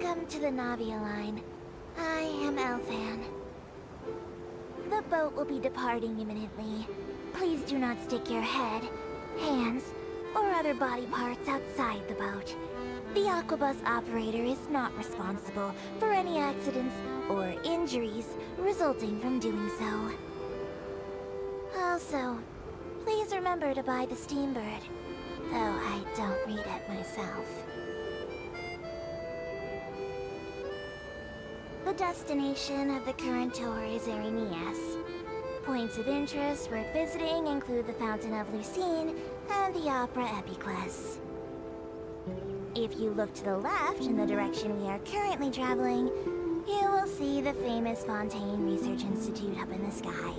Welcome to the Navia line. I am Elfan. The boat will be departing imminently. Please do not stick your head, hands, or other body parts outside the boat. The Aquabus operator is not responsible for any accidents or injuries resulting from doing so. Also, please remember to buy the Steambird, though I don't read it myself. The destination of the current tour is Lynettes. Points of interest worth visiting include the Fountain of Lucine and the Opera Epiclese. If you look to the left in the direction we are currently traveling, you will see the famous Fontaine Research Institute up in the sky.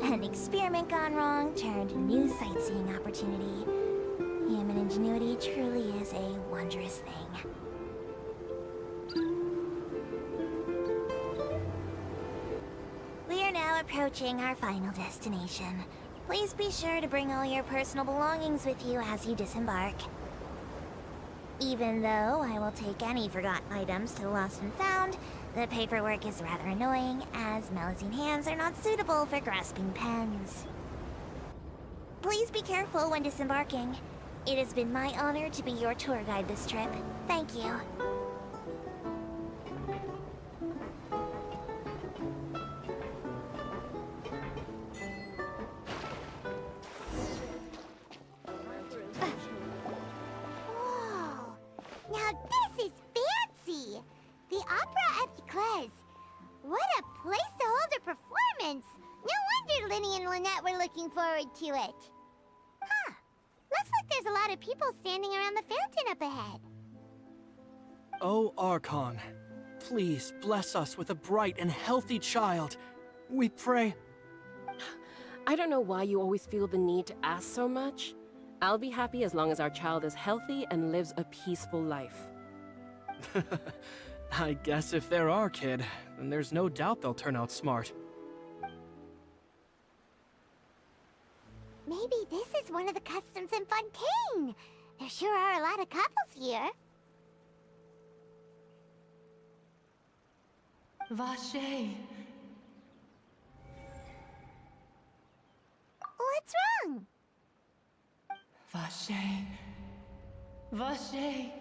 An experiment gone wrong turned a new sightseeing opportunity. Human ingenuity truly is a wondrous thing. We are now approaching our final destination. Please be sure to bring all your personal belongings with you as you disembark. Even though I will take any forgotten items to the Lost and Found, the paperwork is rather annoying, as Melusine hands are not suitable for grasping pens. Please be careful when disembarking. It has been my honor to be your tour guide this trip. Thank you. Now this is fancy! The Opera Epiclese. What a place to hold a performance! No wonder Lyney and Lynette were looking forward to it. Huh. Looks like there's a lot of people standing around the fountain up ahead. Oh, Archon, please bless us with a bright and healthy child. We pray. I don't know why you always feel the need to ask so much. I'll be happy as long as our child is healthy and lives a peaceful life. I guess if they're our kid, then there's no doubt they'll turn out smart. Maybe this is one of the customs in Fontaine. There sure are a lot of couples here. Vache. What's wrong? Vache. Vache.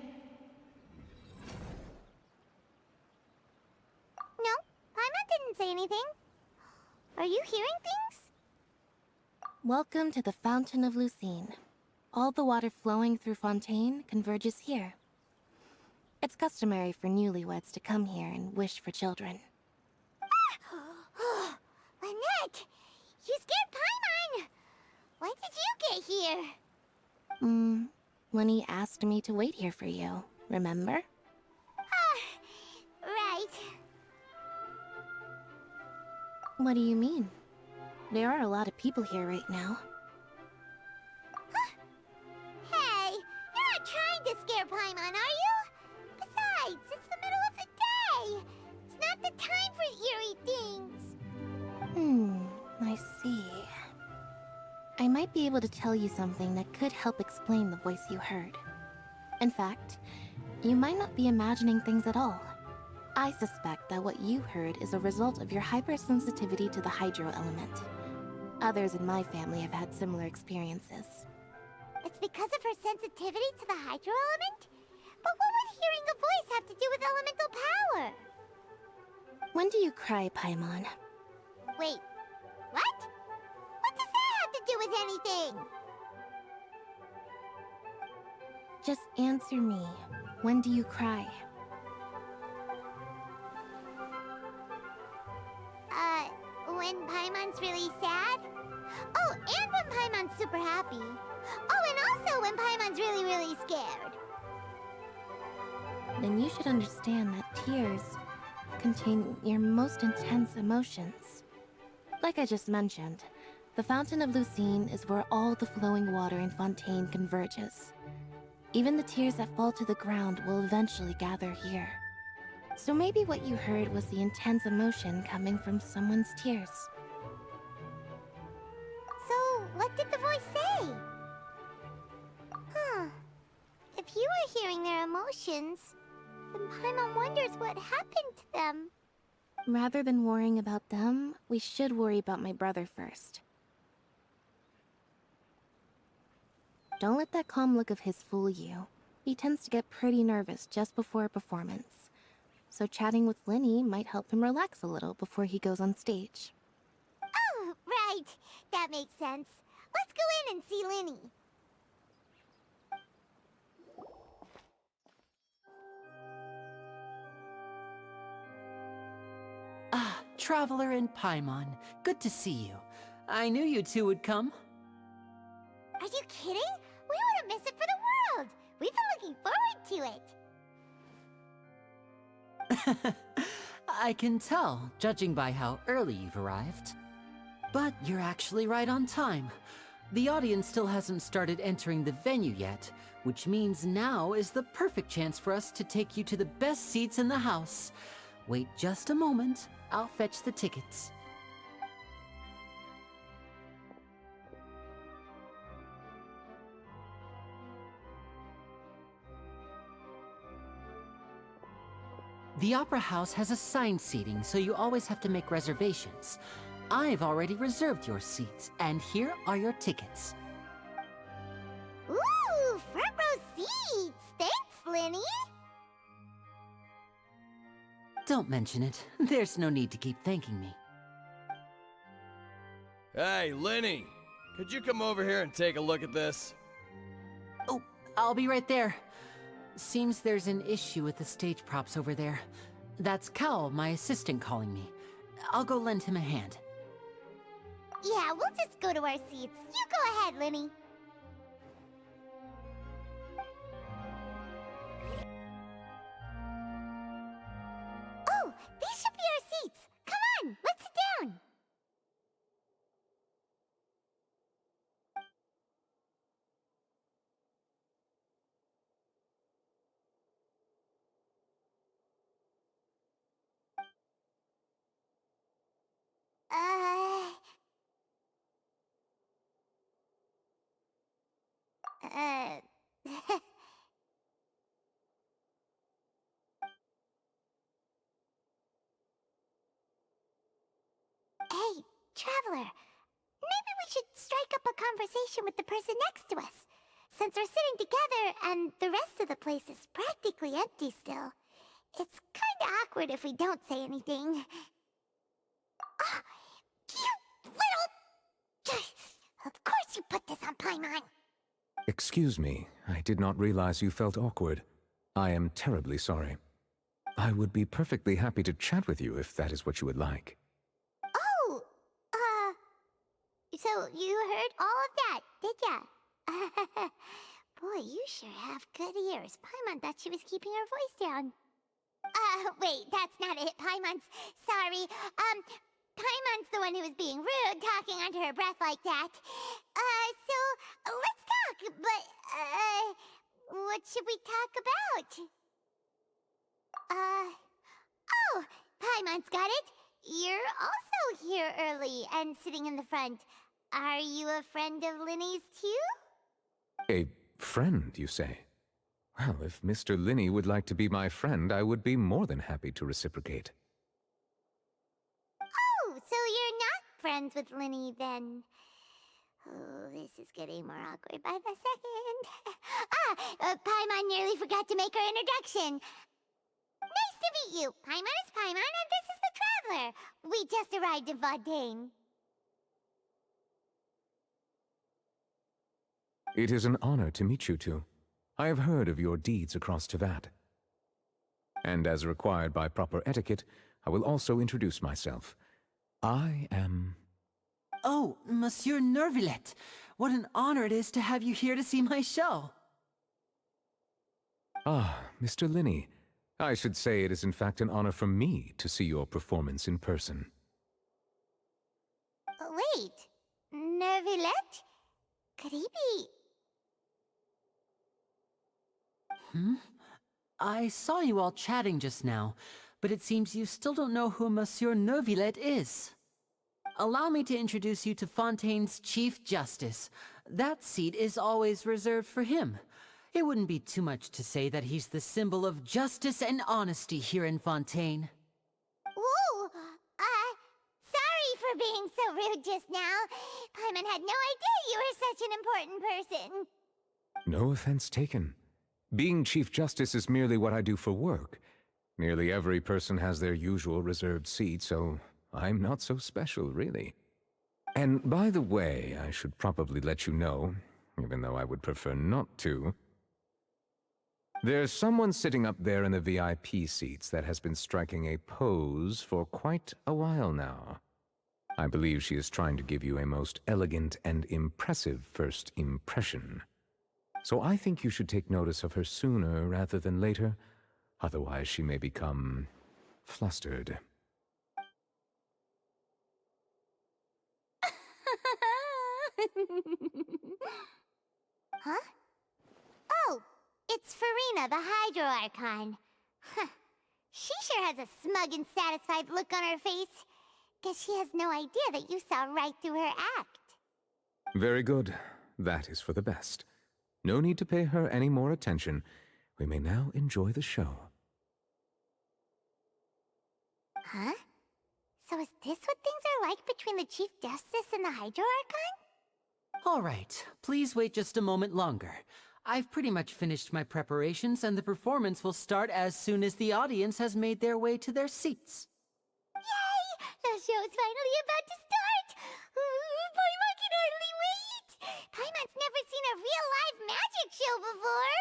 No, Paimon didn't say anything. Are you hearing things? Welcome to the Fountain of Lucine. All the water flowing through Fontaine converges here. It's customary for newlyweds to come here and wish for children. Ah! Lynette! You scared Paimon! When did you get here? Lyney asked me to wait here for you, remember? Right. What do you mean? There are a lot of people here right now. Hey, you're not trying to scare Paimon, are you? Besides, it's the middle of the day. It's not the time for eerie things. I see. I might be able to tell you something that could help explain the voice you heard. In fact, you might not be imagining things at all. I suspect that what you heard is a result of your hypersensitivity to the hydro element. Others in my family have had similar experiences. It's because of her sensitivity to the hydro element? But what would hearing a voice have to do with elemental power? When do you cry, Paimon? Wait, what? What does that have to do with anything? Just answer me. When do you cry? When Paimon's really sad? Oh, and when Paimon's super happy. Oh, and also when Paimon's really, really scared. Then you should understand that tears contain your most intense emotions. Like I just mentioned, the Fountain of Lucine is where all the flowing water in Fontaine converges. Even the tears that fall to the ground will eventually gather here. So maybe what you heard was the intense emotion coming from someone's tears. So, what did the voice say? Huh. If you were hearing their emotions, and Paimon wonders what happened to them. Rather than worrying about them, we should worry about my brother first. Don't let that calm look of his fool you. He tends to get pretty nervous just before a performance. So chatting with Lyney might help him relax a little before he goes on stage. Oh, right. That makes sense. Let's go in and see Lyney. Ah, Traveler and Paimon. Good to see you. I knew you two would come. Are you kidding? We wouldn't miss it for the world. We've been looking forward to it. I can tell, judging by how early you've arrived. But you're actually right on time. The audience still hasn't started entering the venue yet, which means now is the perfect chance for us to take you to the best seats in the house. Wait just a moment. I'll fetch the tickets. The Opera House has assigned seating, so you always have to make reservations. I've already reserved your seats, and here are your tickets. Ooh, front row seats. Thanks, Lyney. Don't mention it. There's no need to keep thanking me. Hey, Lyney! Could you come over here and take a look at this? Oh, I'll be right there. Seems there's an issue with the stage props over there. That's Cal, my assistant, calling me. I'll go lend him a hand. Yeah, we'll just go to our seats. You go ahead, Lyney. Oh, these should be our seats. Come on, let's sit down. Uh... Hey, Traveler. Maybe we should strike up a conversation with the person next to us. Since we're sitting together and the rest of the place is practically empty still, it's kinda awkward if we don't say anything. Oh, you little... Of course you put this on Paimon. Excuse me, I did not realize you felt awkward. I am terribly sorry. I would be perfectly happy to chat with you if that is what you would like. Oh, so you heard all of that, did ya? Boy, you sure have good ears. Paimon thought she was keeping her voice down. Wait, that's not it. Paimon's... Sorry. Paimon's the one who was being rude, talking under her breath like that. So, let's talk, but, what should we talk about? Oh, Paimon's got it. You're also here early and sitting in the front. Are you a friend of Lyney's too? A friend, you say? Well, if Mr. Lyney would like to be my friend, I would be more than happy to reciprocate. Oh, so you're not friends with Lyney then? Oh, this is getting more awkward by the second. Paimon nearly forgot to make her introduction. Nice to meet you. Paimon is Paimon, and this is the Traveler. We just arrived in Fontaine. It is an honor to meet you two. I have heard of your deeds across Tevat. And as required by proper etiquette, I will also introduce myself. I am... Oh, Monsieur Neuvillette! What an honor it is to have you here to see my show! Ah, Mr. Lyney. I should say it is in fact an honor for me to see your performance in person. Wait, Neuvillette? Could he be... I saw you all chatting just now, but it seems you still don't know who Monsieur Neuvillette is. Allow me to introduce you to Fontaine's Chief Justice. That seat is always reserved for him. It wouldn't be too much to say that he's the symbol of justice and honesty here in Fontaine. Ooh, sorry for being so rude just now. Paimon had no idea you were such an important person. No offense taken. Being Chief Justice is merely what I do for work. Nearly every person has their usual reserved seat, so I'm not so special, really. And by the way, I should probably let you know, even though I would prefer not to. There's someone sitting up there in the VIP seats that has been striking a pose for quite a while now. I believe she is trying to give you a most elegant and impressive first impression. So I think you should take notice of her sooner rather than later, otherwise she may become flustered. Huh? Oh, it's Farina, the Hydro-Archon. Huh. She sure has a smug and satisfied look on her face. Guess she has no idea that you saw right through her act. Very good. That is for the best. No need to pay her any more attention. We may now enjoy the show. Huh? So is this what things are like between the Chief Justice and the Hydro-Archon? All right, please wait just a moment longer. I've pretty much finished my preparations, and the performance will start as soon as the audience has made their way to their seats. Yay! The show's finally about to start! Paimon can hardly wait! Paimon's never seen a real live magic show before!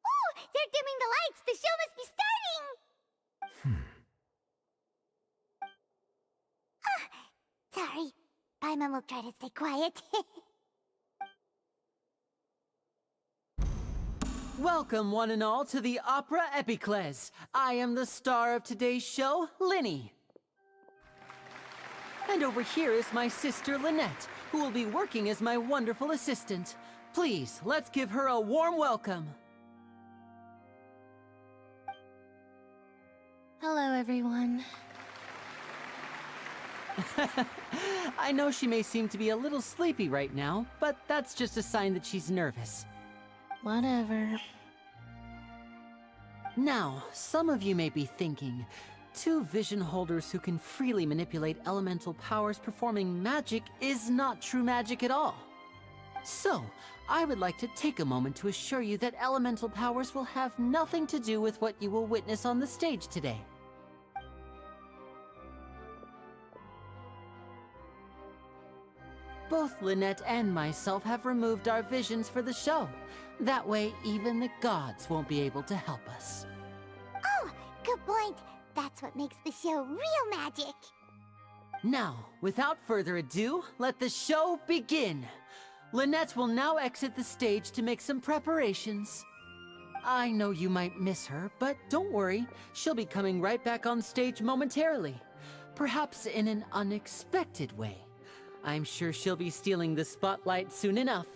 Ooh! They're dimming the lights! The show must be starting! Sorry. Paimon will try to stay quiet. Welcome, one and all, to the Opera Epiclese. I am the star of today's show, Lyney. And over here is my sister, Lynette, who will be working as my wonderful assistant. Please, let's give her a warm welcome. Hello, everyone. I know she may seem to be a little sleepy right now, but that's just a sign that she's nervous. Whatever. Now, some of you may be thinking, two vision holders who can freely manipulate elemental powers performing magic is not true magic at all. So, I would like to take a moment to assure you that elemental powers will have nothing to do with what you will witness on the stage today. Both Lynette and myself have removed our visions for the show. That way, even the gods won't be able to help us. Oh, good point. That's what makes the show real magic. Now, without further ado, let the show begin. Lynette will now exit the stage to make some preparations. I know you might miss her, but don't worry. She'll be coming right back on stage momentarily. Perhaps in an unexpected way. I'm sure she'll be stealing the spotlight soon enough.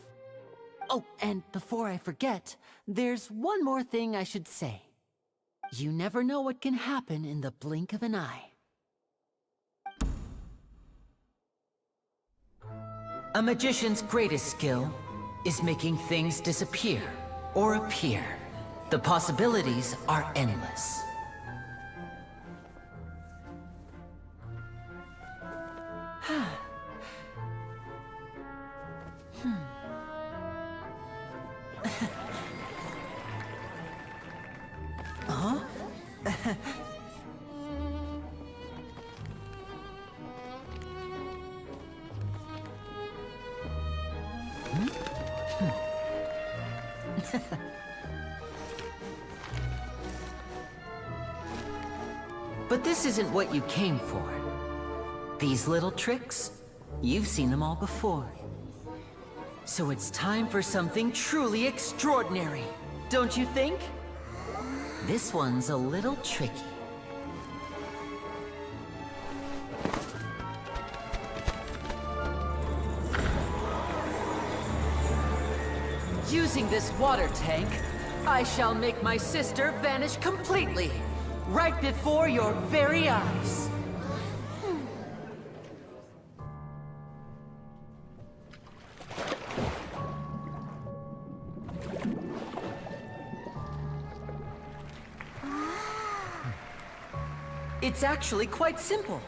Oh, and before I forget, there's one more thing I should say. You never know what can happen in the blink of an eye. A magician's greatest skill is making things disappear or appear. The possibilities are endless. Huh? But this isn't what you came for. These little tricks, you've seen them all before. So it's time for something truly extraordinary, don't you think? This one's a little tricky. Using this water tank, I shall make my sister vanish completely, right before your very eyes. It's actually quite simple.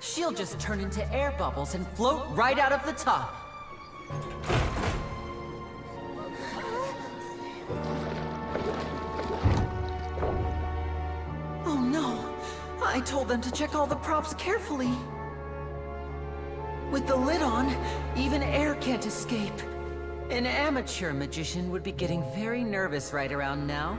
She'll just turn into air bubbles and float right out of the top. Oh no! I told them to check all the props carefully. With the lid on, even air can't escape. An amateur magician would be getting very nervous right around now.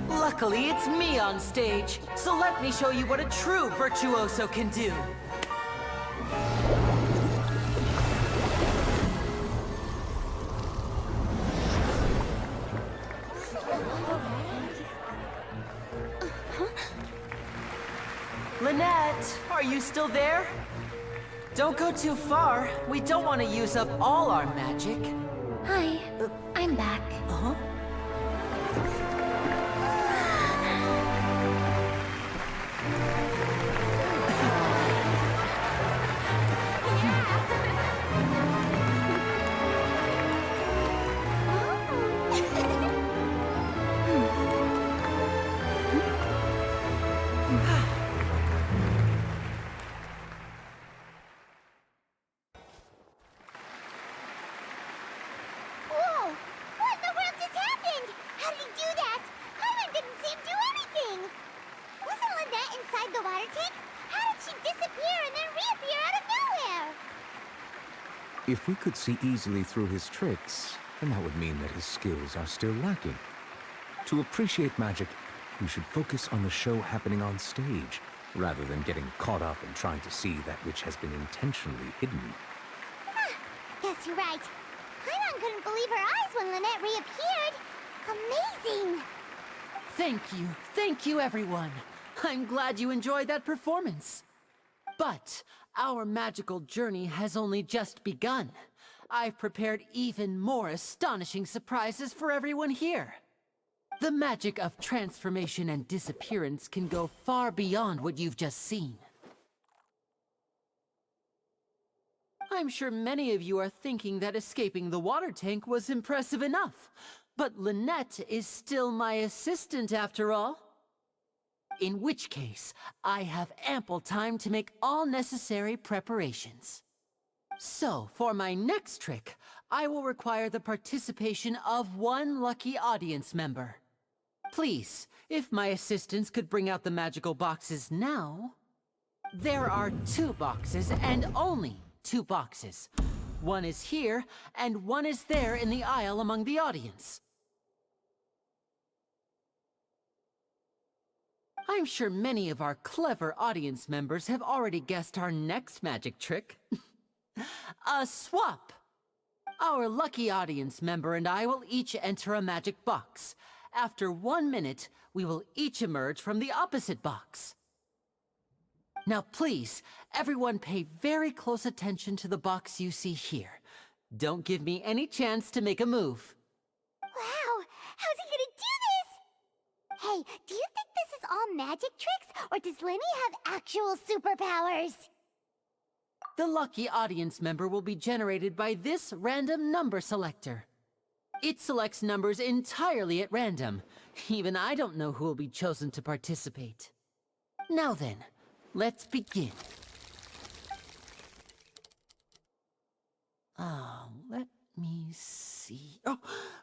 Luckily, it's me on stage, so let me show you what a true virtuoso can do. Lynette, are you still there? Don't go too far. We don't want to use up all our magic. Hi, I'm back. Uh-huh. If we could see easily through his tricks, then that would mean that his skills are still lacking. To appreciate magic, we should focus on the show happening on stage, rather than getting caught up in trying to see that which has been intentionally hidden. Guess you're right. Paimon couldn't believe her eyes when Lynette reappeared. Amazing! Thank you everyone. I'm glad you enjoyed that performance. But our magical journey has only just begun. I've prepared even more astonishing surprises for everyone here. The magic of transformation and disappearance can go far beyond what you've just seen. I'm sure many of you are thinking that escaping the water tank was impressive enough, but Lynette is still my assistant after all. In which case, I have ample time to make all necessary preparations. So, for my next trick, I will require the participation of one lucky audience member. Please, if my assistants could bring out the magical boxes now. There are 2 boxes, and only 2 boxes. One is here, and one is there in the aisle among the audience. I'm sure many of our clever audience members have already guessed our next magic trick. A swap! Our lucky audience member and I will each enter a magic box. After 1 minute, we will each emerge from the opposite box. Now please, everyone pay very close attention to the box you see here. Don't give me any chance to make a move. Wow! How's he gonna do this? Hey, do you think this is all magic tricks, or does Lyney have actual superpowers? The lucky audience member will be generated by this random number selector. It selects numbers entirely at random. Even I don't know who will be chosen to participate. Now then, let's begin. Let me see. Oh,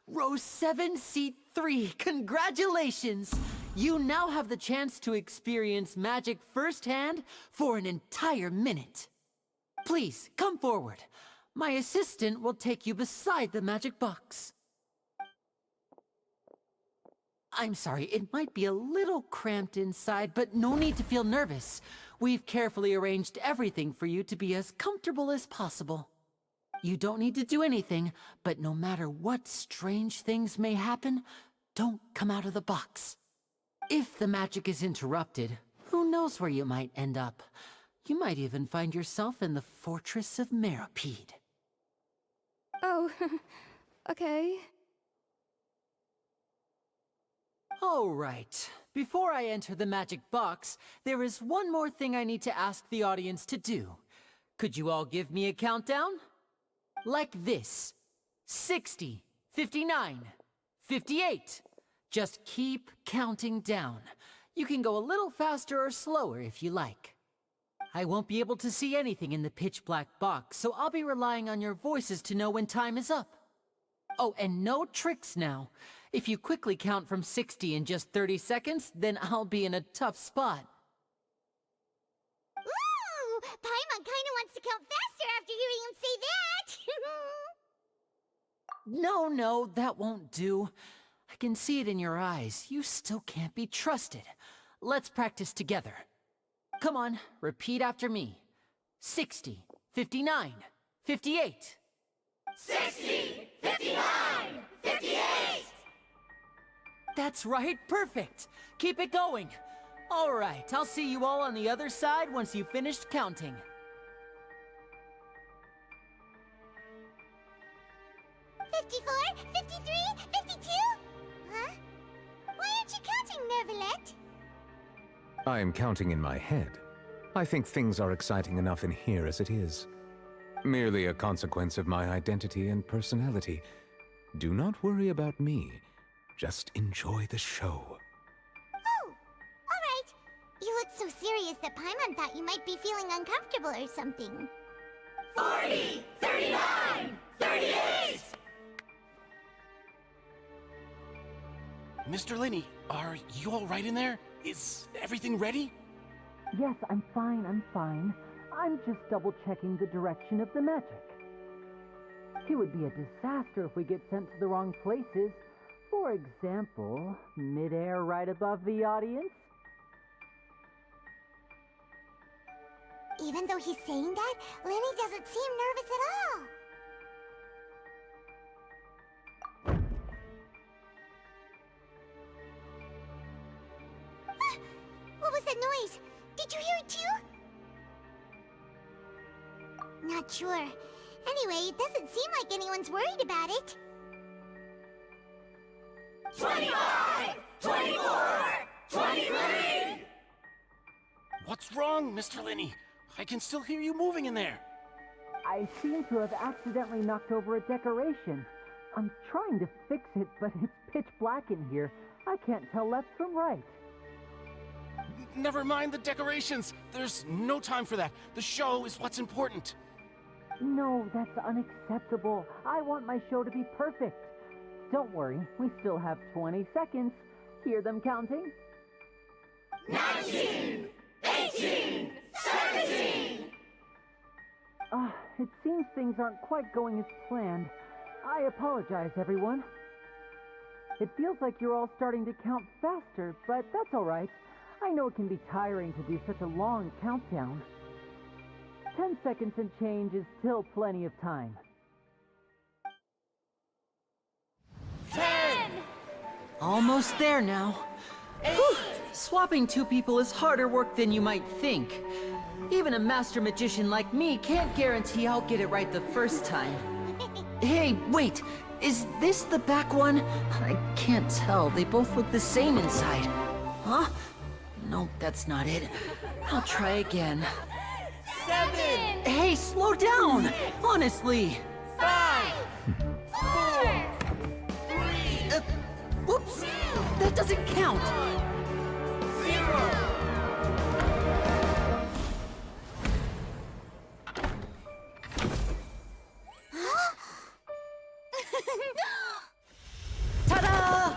row 7, seat 3. Congratulations! You now have the chance to experience magic firsthand for an entire minute. Please, come forward. My assistant will take you beside the magic box. I'm sorry, it might be a little cramped inside, but no need to feel nervous. We've carefully arranged everything for you to be as comfortable as possible. You don't need to do anything, but no matter what strange things may happen, don't come out of the box. If the magic is interrupted, who knows where you might end up? You might even find yourself in the Fortress of Meropide. Oh, okay. All right. Before I enter the magic box, there is one more thing I need to ask the audience to do. Could you all give me a countdown? Like this. 60, 59, 58. Just keep counting down. You can go a little faster or slower if you like. I won't be able to see anything in the pitch-black box, so I'll be relying on your voices to know when time is up. Oh, and no tricks now. If you quickly count from 60 in just 30 seconds, then I'll be in a tough spot. Ooh! Paimon kinda wants to count faster after hearing him say that! No, that won't do. I can see it in your eyes. You still can't be trusted. Let's practice together. Come on, repeat after me. 60, 59, 58. 60, 59, 58! That's right, perfect. Keep it going. All right, I'll see you all on the other side once you've finished counting. 54, 53, 52? Huh? Why aren't you counting, Nervalet? I am counting in my head. I think things are exciting enough in here as it is. Merely a consequence of my identity and personality. Do not worry about me. Just enjoy the show. Oh, alright. You look so serious that Paimon thought you might be feeling uncomfortable or something. 40, 39, 38! Mr. Lyney, are you all right in there? Is everything ready? Yes, I'm fine. I'm just double-checking the direction of the magic. It would be a disaster if we get sent to the wrong places. For example, mid-air right above the audience. Even though he's saying that, Lyney doesn't seem nervous at all. What was that noise? Did you hear it too? Not sure. Anyway, it doesn't seem like anyone's worried about it. 25, 24, 23! What's wrong, Mr. Lyney? I can still hear you moving in there. I seem to have accidentally knocked over a decoration. I'm trying to fix it, but it's pitch black in here. I can't tell left from right. Never mind the decorations. There's no time for that. The show is what's important. No, that's unacceptable. I want my show to be perfect. Don't worry, we still have 20 seconds. Hear them counting? 19, 18, 17! It seems things aren't quite going as planned. I apologize, everyone. It feels like you're all starting to count faster, but that's all right. I know it can be tiring to do such a long countdown. 10 seconds and change is still plenty of time. 10! Almost there now. Whew. Swapping two people is harder work than you might think. Even a master magician like me can't guarantee I'll get it right the first time. Hey, wait! Is this the back one? I can't tell. They both look the same inside. Huh? No, that's not it. I'll try again. 7! Hey, slow down! Honestly! 5! 4! 3! Whoops! That doesn't count! 0! Ta-da!